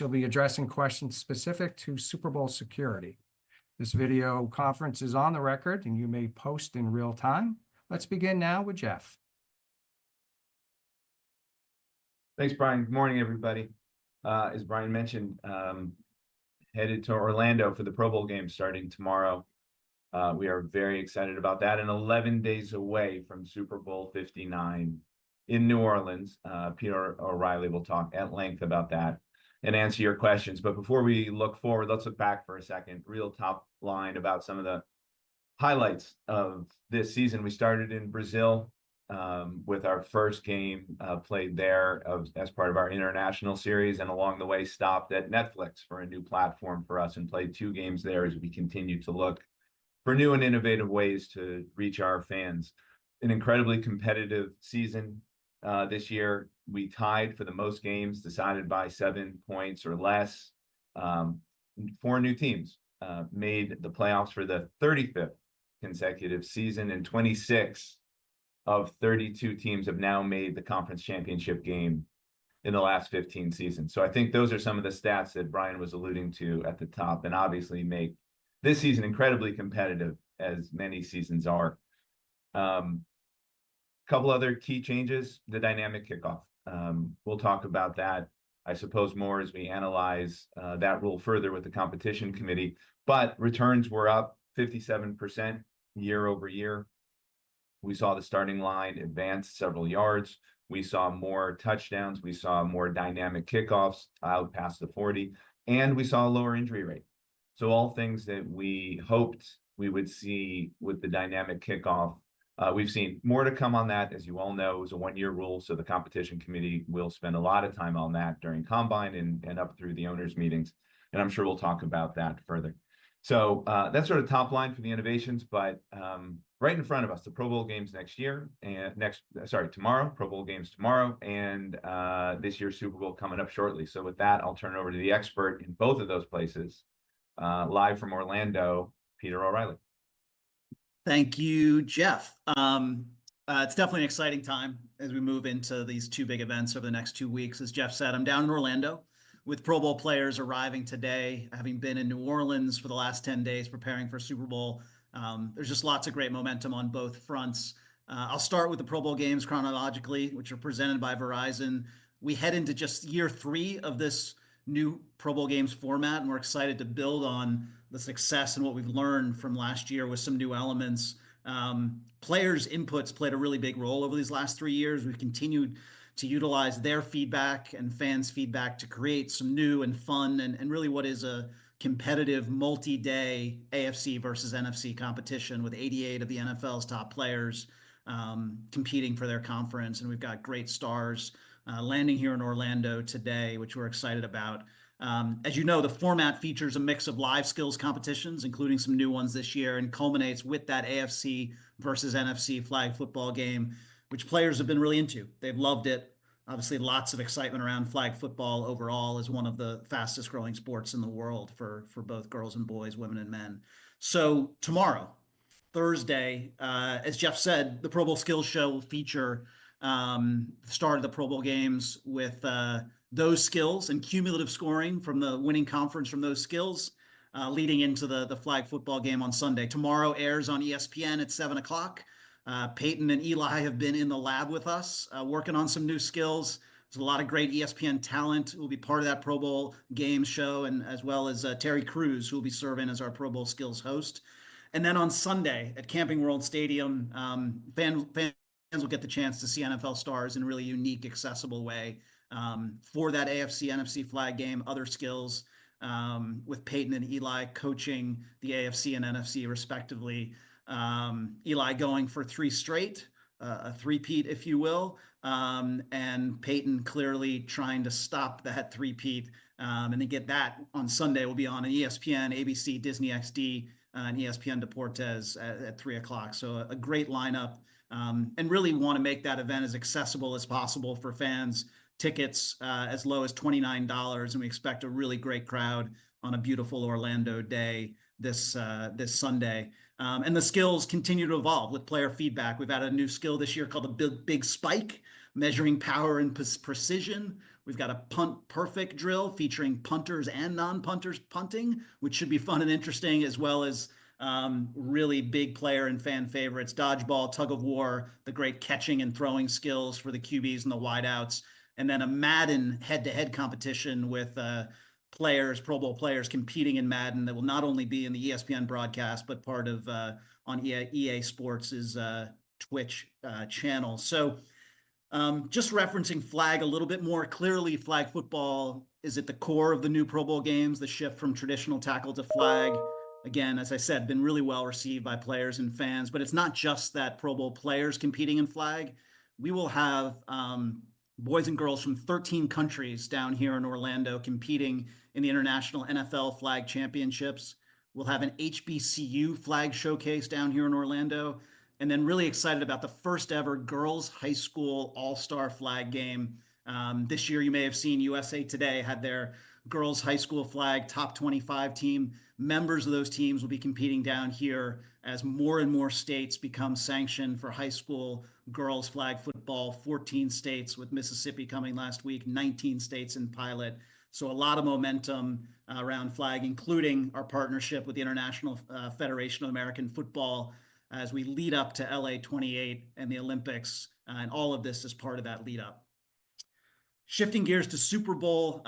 She'll be addressing questions specific to Super Bowl security. This video conference is on the record and you may post in real time. Let's begin now with Jeff. Thanks, Brian. Good morning, everybody. As Brian mentioned, headed to Orlando for the Pro Bowl game starting tomorrow. We are very excited about that, and 11 days away from Super Bowl 59 in New Orleans. Peter O'Reilly will talk at length about that and answer your questions. But before we look forward, let's look back for a second. Real top line about some of the highlights of this season. We started in Brazil with our first game played there as part of our international series, and along the way stopped at Netflix for a new platform for us and played 2 games there as we continue to look for new and innovative ways to reach our fans. An incredibly competitive season this year. We tied for the most games decided by 7 points or less. 4 new teams made the playoffs for the 35th consecutive season, and 26 of 32 teams have now made the conference championship game in the last 15 seasons. So I think those are some of the stats that Brian was alluding to at the top, and obviously make this season incredibly competitive, as many seasons are. Couple other key changes: the dynamic kickoff. We'll talk about that, I suppose, more as we analyze that rule further with the competition committee. But returns were up 57% year over year. We saw the starting line advance several yards. We saw more touchdowns. We saw more dynamic kickoffs out past the 40, and we saw a lower injury rate. So all things that we hoped we would see with the dynamic kickoff. We've seen more to come on that. As you all know, it was a 1-year rule, so the competition committee will spend a lot of time on that during Combine and up through the owners' meetings, and I'm sure we'll talk about that further. So that's sort of top line for the innovations, but right in front of us, the Pro Bowl games tomorrow, Pro Bowl games tomorrow, and this year's Super Bowl coming up shortly. So with that, I'll turn it over to the expert in both of those places, live from Orlando, Peter O'Reilly. Thank you, Jeff. It's definitely an exciting time as we move into these 2 big events over the next 2 weeks. As Jeff said, I'm down in Orlando with Pro Bowl players arriving today, having been in New Orleans for the last 10 days preparing for Super Bowl. There's just lots of great momentum on both fronts. I'll start with the Pro Bowl games chronologically, which are presented by Verizon. We head into just year 3 of this new Pro Bowl games format, and we're excited to build on the success and what we've learned from last year with some new elements. Players' inputs played a really big role over these last 3 years. We've continued to utilize their feedback and fans' feedback to create some new and fun and really what is a competitive multi-day AFC versus NFC competition with 88 of the NFL's top players competing for their conference. And we've got great stars landing here in Orlando today, which we're excited about. As you know, the format features a mix of live skills competitions, including some new ones this year, and culminates with that AFC versus NFC flag football game, which players have been really into. They've loved it. Obviously, lots of excitement around flag football overall as one of the fastest growing sports in the world for both girls and boys, women and men. So tomorrow, Thursday, as Jeff said, the Pro Bowl Skills Show will feature the start of the Pro Bowl games with those skills and cumulative scoring from the winning conference from those skills leading into the flag football game on Sunday. Tomorrow airs on ESPN at 7 o'clock. Peyton and Eli have been in the lab with us working on some new skills. There's a lot of great ESPN talent who will be part of that Pro Bowl game show, and as well as Terry Crews, who will be serving as our Pro Bowl skills host. And then on Sunday at Camping World Stadium, fans will get the chance to see NFL stars in a really unique, accessible way. For that AFC NFC flag game, other skills with Peyton and Eli coaching the AFC and NFC respectively. Eli going for 3 straight, a three-peat, if you will, and Peyton clearly trying to stop that three-peat. And to get that on Sunday will be on ESPN, ABC, Disney XD, and ESPN Deportes at 3 o'clock. So a great lineup, and really want to make that event as accessible as possible for fans. Tickets as low as $29, and we expect a really great crowd on a beautiful Orlando day this Sunday. And the skills continue to evolve with player feedback. We've added a new skill this year called the big spike, measuring power and precision. We've got a punt perfect drill featuring punters and non-punters punting, which should be fun and interesting, as well as really big player and fan favorites, dodgeball, tug of war, the great catching and throwing skills for the QBs and the wideouts, and then a Madden head-to-head competition with players, Pro Bowl players competing in Madden that will not only be in the ESPN broadcast, but part of on EA Sports' Twitch channel. So just referencing flag a little bit more clearly, flag football is at the core of the new Pro Bowl games. The shift from traditional tackle to flag, again, as I said, been really well received by players and fans. But it's not just that Pro Bowl players competing in flag. We will have boys and girls from 13 countries down here in Orlando competing in the International NFL Flag Championships. We'll have an HBCU flag showcase down here in Orlando. And then really excited about the first ever girls high school all-star flag game. This year, you may have seen USA Today had their girls high school flag top 25 team. Members of those teams will be competing down here as more and more states become sanctioned for high school girls flag football. 14 states, with Mississippi coming last week, 19 states in pilot. So a lot of momentum around flag, including our partnership with the International Federation of American Football as we lead up to LA 28 and the Olympics. And all of this is part of that lead up. Shifting gears to Super Bowl,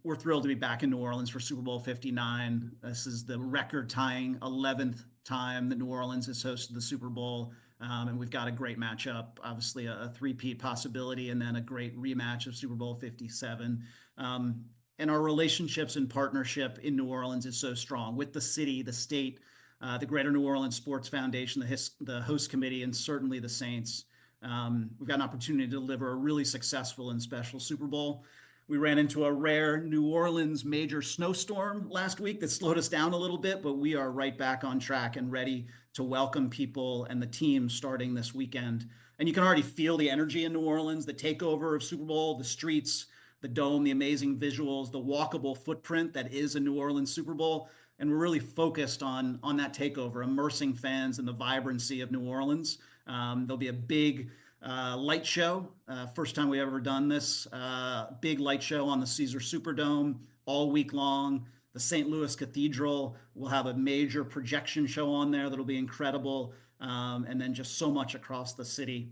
we're thrilled to be back in New Orleans for Super Bowl 59. This is the record tying 11th time that New Orleans has hosted the Super Bowl. And we've got a great matchup, obviously a three-peat possibility, and then a great rematch of Super Bowl 57. And our relationships and partnership in New Orleans is so strong with the city, the state, the Greater New Orleans Sports Foundation, the host committee, and certainly the Saints. We've got an opportunity to deliver a really successful and special Super Bowl. We ran into a rare New Orleans major snowstorm last week that slowed us down a little bit, but we are right back on track and ready to welcome people and the team starting this weekend. And you can already feel the energy in New Orleans, the takeover of Super Bowl, the streets, the dome, the amazing visuals, the walkable footprint that is a New Orleans Super Bowl. And we're really focused on that takeover, immersing fans in the vibrancy of New Orleans. There'll be a big light show. First time we've ever done this. Big light show on the Caesar Superdome all week long. The St. Louis Cathedral will have a major projection show on there that'll be incredible. And then just so much across the city.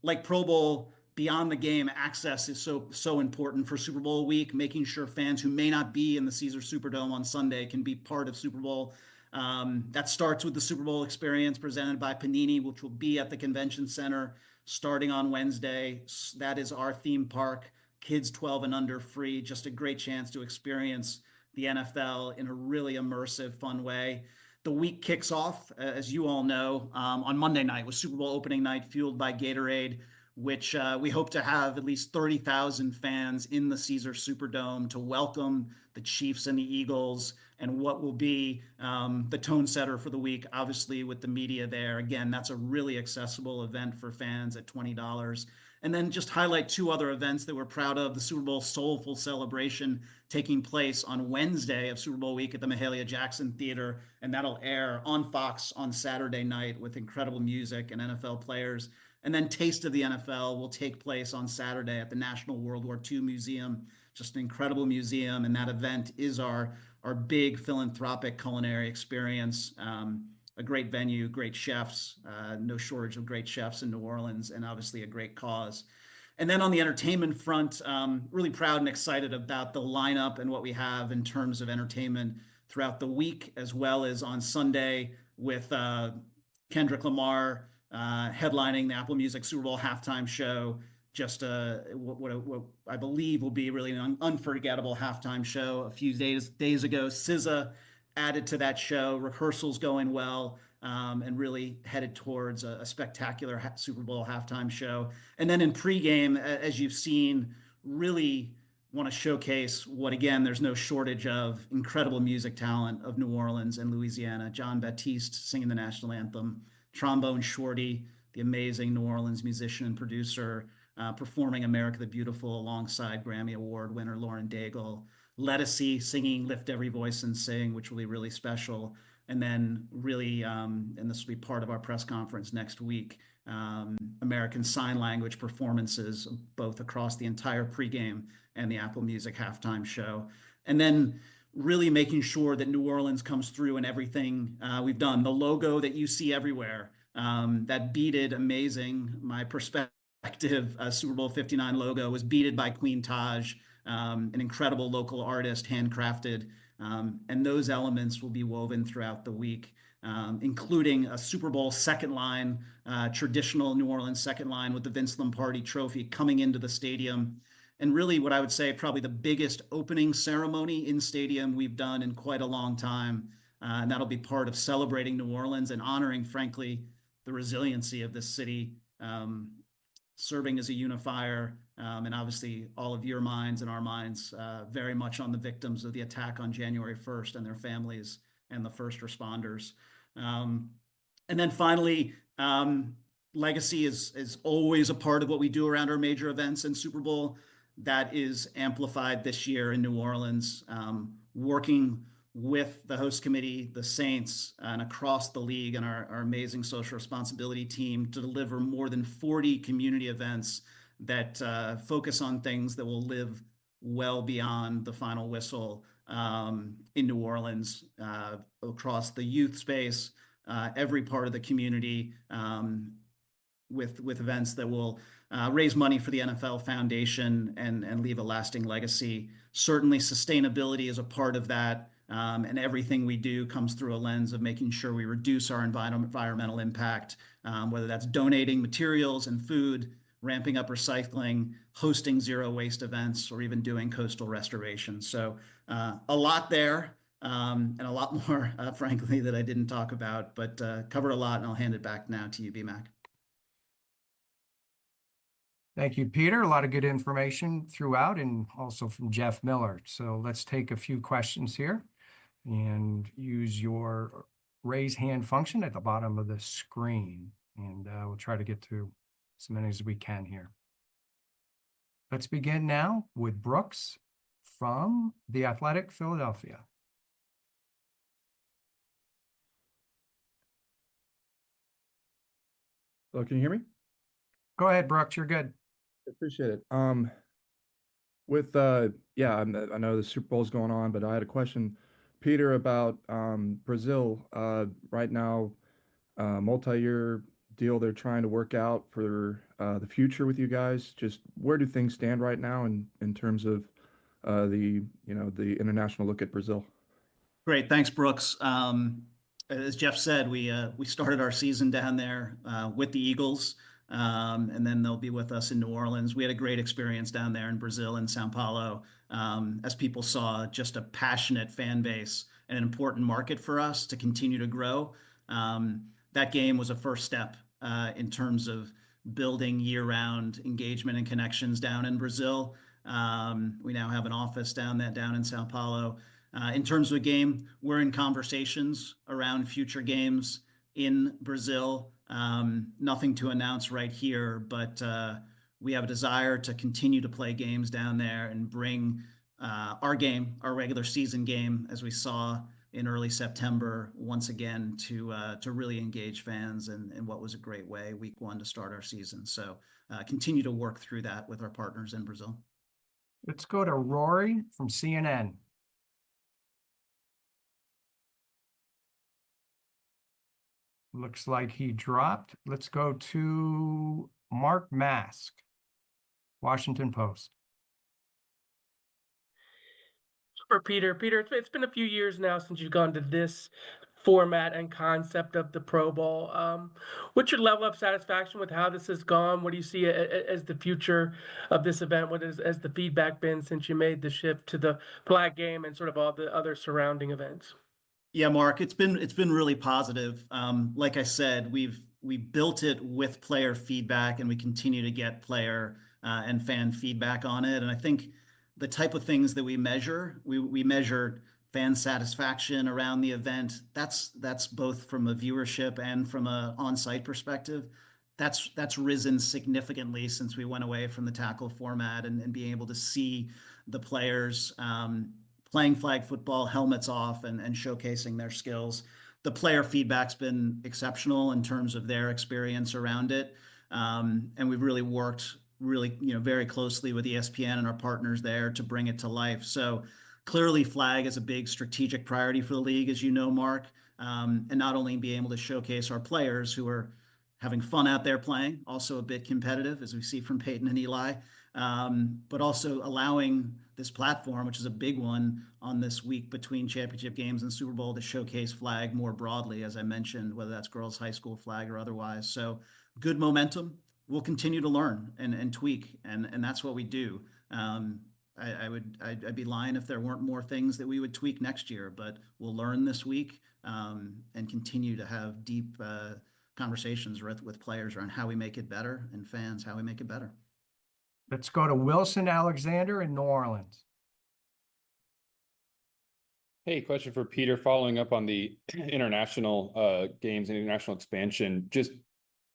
Like Pro Bowl, beyond the game, access is so important for Super Bowl week, making sure fans who may not be in the Caesar Superdome on Sunday can be part of Super Bowl. That starts with the Super Bowl experience presented by Panini, which will be at the convention center starting on Wednesday. That is our theme park, kids 12 and under free, just a great chance to experience the NFL in a really immersive, fun way. The week kicks off, as you all know, on Monday night with Super Bowl opening night, fueled by Gatorade, which we hope to have at least 30,000 fans in the Caesar Superdome to welcome the Chiefs and the Eagles, and what will be the tone setter for the week, obviously with the media there. Again, that's a really accessible event for fans at $20. And then just highlight two other events that we're proud of. The Super Bowl Soulful Celebration taking place on Wednesday of Super Bowl week at the Mahalia Jackson Theater, and that'll air on Fox on Saturday night with incredible music and NFL players. And then Taste of the NFL will take place on Saturday at the National World War II Museum, just an incredible museum. And that event is our big philanthropic culinary experience. A great venue, great chefs, no shortage of great chefs in New Orleans, and obviously a great cause. And then on the entertainment front, really proud and excited about the lineup and what we have in terms of entertainment throughout the week, as well as on Sunday with Kendrick Lamar headlining the Apple Music Super Bowl halftime show. Just what I believe will be really an unforgettable halftime show. A few days ago, SZA added to that show. Rehearsals going well, and really headed towards a spectacular Super Bowl halftime show. And then in pregame, as you've seen, really want to showcase what, again, there's no shortage of incredible music talent of New Orleans and Louisiana. John Baptiste singing the national anthem, Trombone Shorty, the amazing New Orleans musician and producer, performing America the Beautiful alongside Grammy Award winner Lauren Daigle. Lettucey singing Lift Every Voice and Sing, which will be really special. And then really, and this will be part of our press conference next week, American Sign Language performances, both across the entire pregame and the Apple Music halftime show. And then really making sure that New Orleans comes through in everything we've done. The logo that you see everywhere, that beaded, amazing, my perspective, Super Bowl 59 logo was beaded by Queen Taj, an incredible local artist, handcrafted. And those elements will be woven throughout the week, including a Super Bowl second line, traditional New Orleans second line with the Vince Lombardi trophy coming into the stadium. And really what I would say probably the biggest opening ceremony in stadium we've done in quite a long time. And that'll be part of celebrating New Orleans and honoring, frankly, the resiliency of this city, serving as a unifier, and obviously all of your minds and our minds very much on the victims of the attack on January 1st and their families and the first responders. And then finally, legacy is always a part of what we do around our major events and Super Bowl. That is amplified this year in New Orleans, working with the host committee, the Saints, and across the league and our amazing social responsibility team to deliver more than 40 community events that focus on things that will live well beyond the final whistle in New Orleans, across the youth space, every part of the community, with events that will raise money for the NFL Foundation and leave a lasting legacy. Certainly sustainability is a part of that. And everything we do comes through a lens of making sure we reduce our environmental impact, whether that's donating materials and food, ramping up recycling, hosting zero waste events, or even doing coastal restoration. So a lot there, and a lot more, frankly, that I didn't talk about, but covered a lot, and I'll hand it back now to you, BMAC. Thank you, Peter. A lot of good information throughout and also from Jeff Miller. So let's take a few questions here and use your raise hand function at the bottom of the screen. And we'll try to get to as many as we can here. Let's begin now with Brooks from The Athletic Philadelphia. Hello, can you hear me? Go ahead, Brooks, you're good. Appreciate it. Yeah, I know the Super Bowl's going on, but I had a question, Peter, about Brazil. Right now, multi-year deal they're trying to work out for the future with you guys. Just where do things stand right now in terms of the international look at Brazil? Great, thanks, Brooks. As Jeff said, we started our season down there with the Eagles, and then they'll be with us in New Orleans. We had a great experience down there in Brazil and Sao Paulo. As people saw, just a passionate fan base and an important market for us to continue to grow. That game was a first step in terms of building year-round engagement and connections down in Brazil. We now have an office down in Sao Paulo. In terms of a game, we're in conversations around future games in Brazil. Nothing to announce right here, but we have a desire to continue to play games down there and bring our game, our regular season game, as we saw in early September, once again to really engage fans in what was a great way, week one, to start our season. So continue to work through that with our partners in Brazil. Let's go to Rory from CNN. Looks like he dropped. Let's go to Mark Mask, Washington Post. For Peter. Peter, it's been a few years now since you've gone to this format and concept of the Pro Bowl. What's your level of satisfaction with how this has gone? What do you see as the future of this event? What has the feedback been since you made the shift to the flag game and sort of all the other surrounding events? Yeah, Mark, it's been really positive. Like I said, we built it with player feedback, and we continue to get player and fan feedback on it. And I think the type of things that we measure fan satisfaction around the event. That's both from a viewership and from a on-site perspective. That's risen significantly since we went away from the tackle format and being able to see the players playing flag football, helmets off, and showcasing their skills. the player feedback's been exceptional in terms of their experience around it. And we've really worked very closely with ESPN and our partners there to bring it to life. So clearly flag is a big strategic priority for the league, as you know, Mark. And not only be able to showcase our players who are having fun out there playing, also a bit competitive, as we see from Peyton and Eli, but also allowing this platform, which is a big one on this week between championship games and Super Bowl, to showcase flag more broadly, as I mentioned, whether that's girls high school flag or otherwise. So good momentum. We'll continue to learn and tweak, and that's what we do. I'd be lying if there weren't more things that we would tweak next year, but we'll learn this week and continue to have deep conversations with players around how we make it better, and fans how we make it better. Let's go to Wilson Alexander in New Orleans. Hey, question for Peter, following up on the international games and international expansion. Just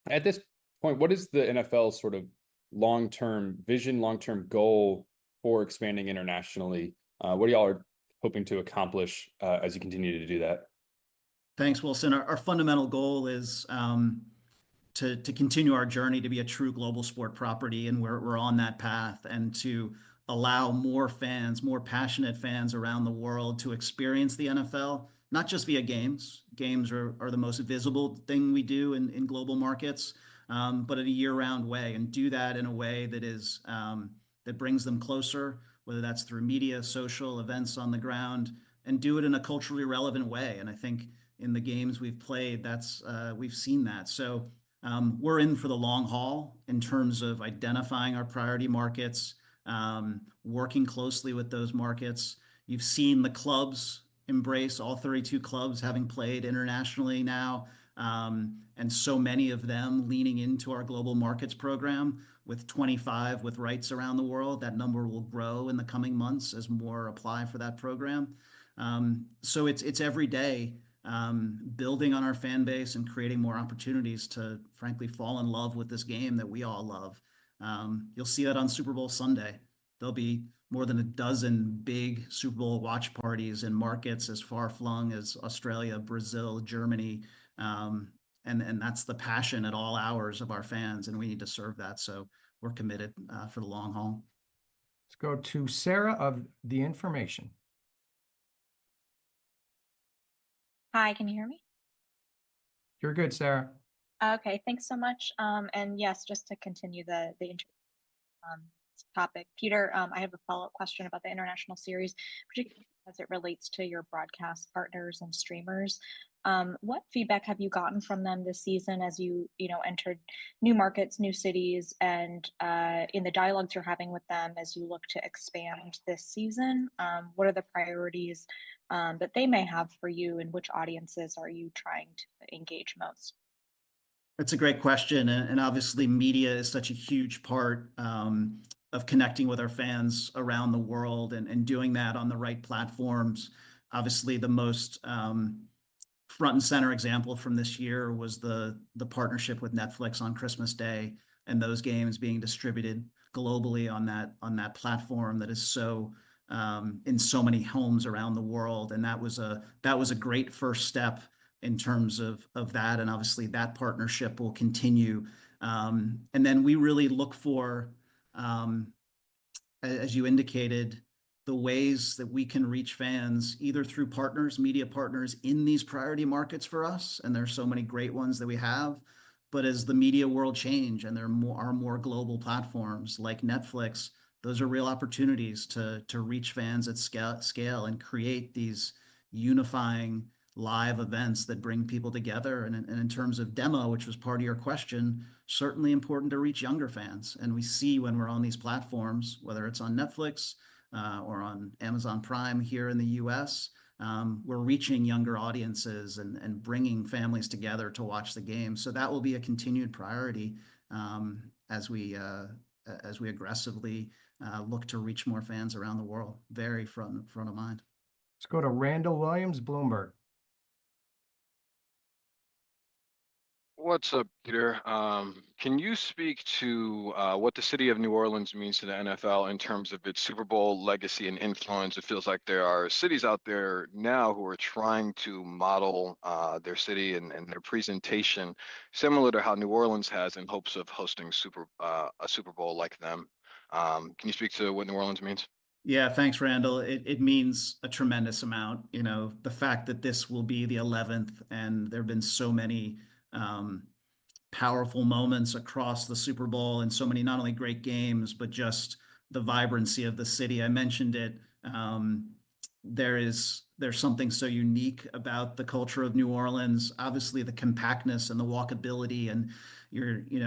at this point, what is the NFL's sort of long-term vision, long-term goal for expanding internationally? What y'all are hoping to accomplish as you continue to do that? Thanks, Wilson. Our fundamental goal is to continue our journey to be a true global sport property, and we're on that path, and to allow more fans, more passionate fans around the world to experience the NFL, not just via games. Games are the most visible thing we do in global markets, but in a year-round way, and do that in a way that is that brings them closer, whether that's through media, social events on the ground, and do it in a culturally relevant way. And I think in the games we've played, that's we've seen that. So we're in for the long haul in terms of identifying our priority markets, working closely with those markets. You've seen the clubs embrace, all 32 clubs having played internationally now, and so many of them leaning into our global markets program, with 25 with rights around the world. That number will grow in the coming months as more apply for that program. So it's every day building on our fan base and creating more opportunities to, frankly, fall in love with this game that we all love. You'll see that on Super Bowl Sunday. There'll be more than a dozen big Super Bowl watch parties in markets as far-flung as Australia, Brazil, Germany, and that's the passion at all hours of our fans, and we need to serve that. So we're committed for the long haul. Let's go to Sarah of The Information. Hi, can you hear me? You're good, Sarah. Okay, thanks so much. And yes, just to continue the topic, Peter, I have a follow-up question about the international series, particularly as it relates to your broadcast partners and streamers. What feedback have you gotten from them this season as you entered new markets, new cities, and in the dialogues you're having with them as you look to expand this season? What are the priorities that they may have for you, and which audiences are you trying to engage most? That's a great question. And obviously media is such a huge part of connecting with our fans around the world, and doing that on the right platforms. Obviously the most front and center example from this year was the partnership with Netflix on Christmas Day, and those games being distributed globally on that platform that is so in so many homes around the world. And that was a great first step in terms of that, and obviously that partnership will continue. And then we really look for, as you indicated, the ways that we can reach fans either through partners, media partners in these priority markets for us, and there's so many great ones that we have. But as the media world change and there are more global platforms like Netflix, those are real opportunities to reach fans at scale and create these unifying live events that bring people together. And in terms of demo, which was part of your question, certainly important to reach younger fans. And we see when we're on these platforms, whether it's on Netflix or on Amazon Prime here in the US, we're reaching younger audiences and bringing families together to watch the game. So that will be a continued priority as we aggressively look to reach more fans around the world. Very front of mind. Let's go to Randall Williams, Bloomberg. What's up, Peter? Can you speak to what the city of New Orleans means to the NFL in terms of its Super Bowl legacy and influence? It feels like there are cities out there now who are trying to model their city and their presentation similar to how New Orleans has in hopes of hosting a Super Bowl like them. Can you speak to what New Orleans means? Yeah, thanks, Randall. It means a tremendous amount. You know, the fact that this will be the 11th and there have been so many powerful moments across the Super Bowl and so many not only great games, but just the vibrancy of the city. I mentioned it. There's something so unique about the culture of New Orleans. Obviously, the compactness and the walkability, and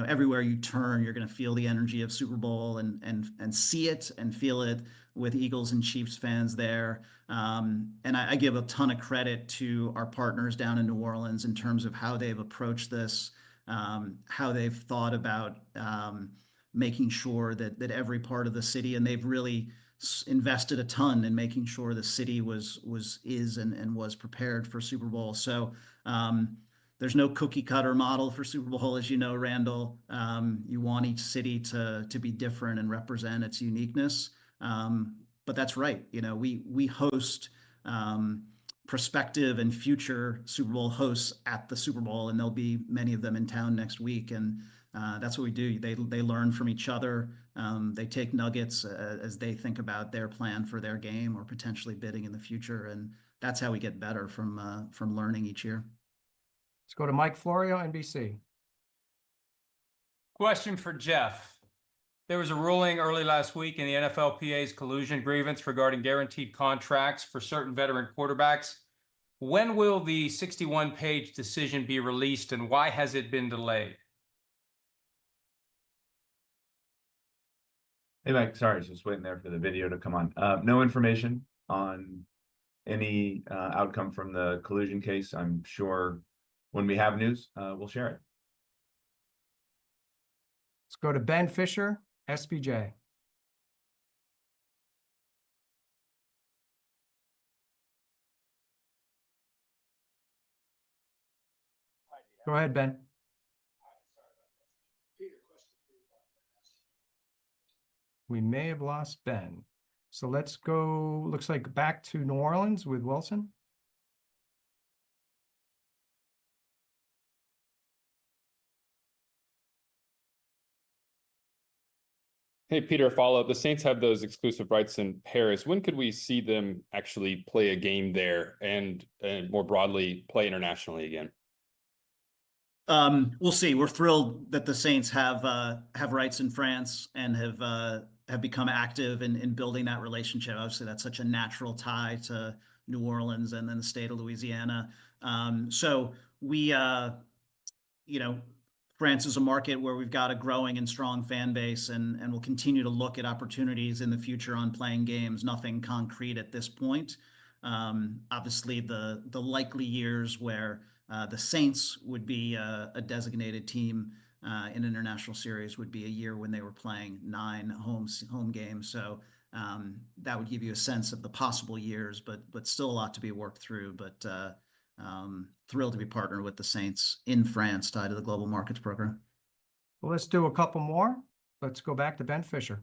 everywhere you turn, you're going to feel the energy of Super Bowl and see it and feel it with Eagles and Chiefs fans there. And I give a ton of credit to our partners down in New Orleans in terms of how they've approached this, how they've thought about making sure that every part of the city, and they've really invested a ton in making sure the city is and was prepared for Super Bowl. So there's no cookie cutter model for Super Bowl, as you know, Randall. You want each city to be different and represent its uniqueness. But that's right. We host prospective and future Super Bowl hosts at the Super Bowl, and there'll be many of them in town next week. And that's what we do. They learn from each other. They take nuggets as they think about their plan for their game or potentially bidding in the future. And that's how we get better from learning each year. Let's go to Mike Florio, NBC. Question for Jeff. There was a ruling early last week in the NFLPA's collusion grievance regarding guaranteed contracts for certain veteran quarterbacks. When will the 61-page decision be released, and why has it been delayed? Hey, Mike, sorry, just waiting there for the video to come on. No information on any outcome from the collusion case. I'm sure when we have news, we'll share it. Let's go to Ben Fisher, SBJ. Go ahead, Ben. We may have lost Ben. So let's go, looks like back to New Orleans with Wilson. Hey, Peter, follow up. The Saints have those exclusive rights in Paris. When could we see them actually play a game there and more broadly play internationally again? We'll see. We're thrilled that the Saints have rights in France and have become active in building that relationship. Obviously, that's such a natural tie to New Orleans and then the state of Louisiana. So we, France is a market where we've got a growing and strong fan base, and we'll continue to look at opportunities in the future on playing games. Nothing concrete at this point. Obviously, the likely years where the Saints would be a designated team in an international series would be a year when they were playing 9 home games. So that would give you a sense of the possible years, but still a lot to be worked through. But thrilled to be partnered with the Saints in France, tied to the Global Markets Program. Well, let's do a couple more. Let's go back to Ben Fisher.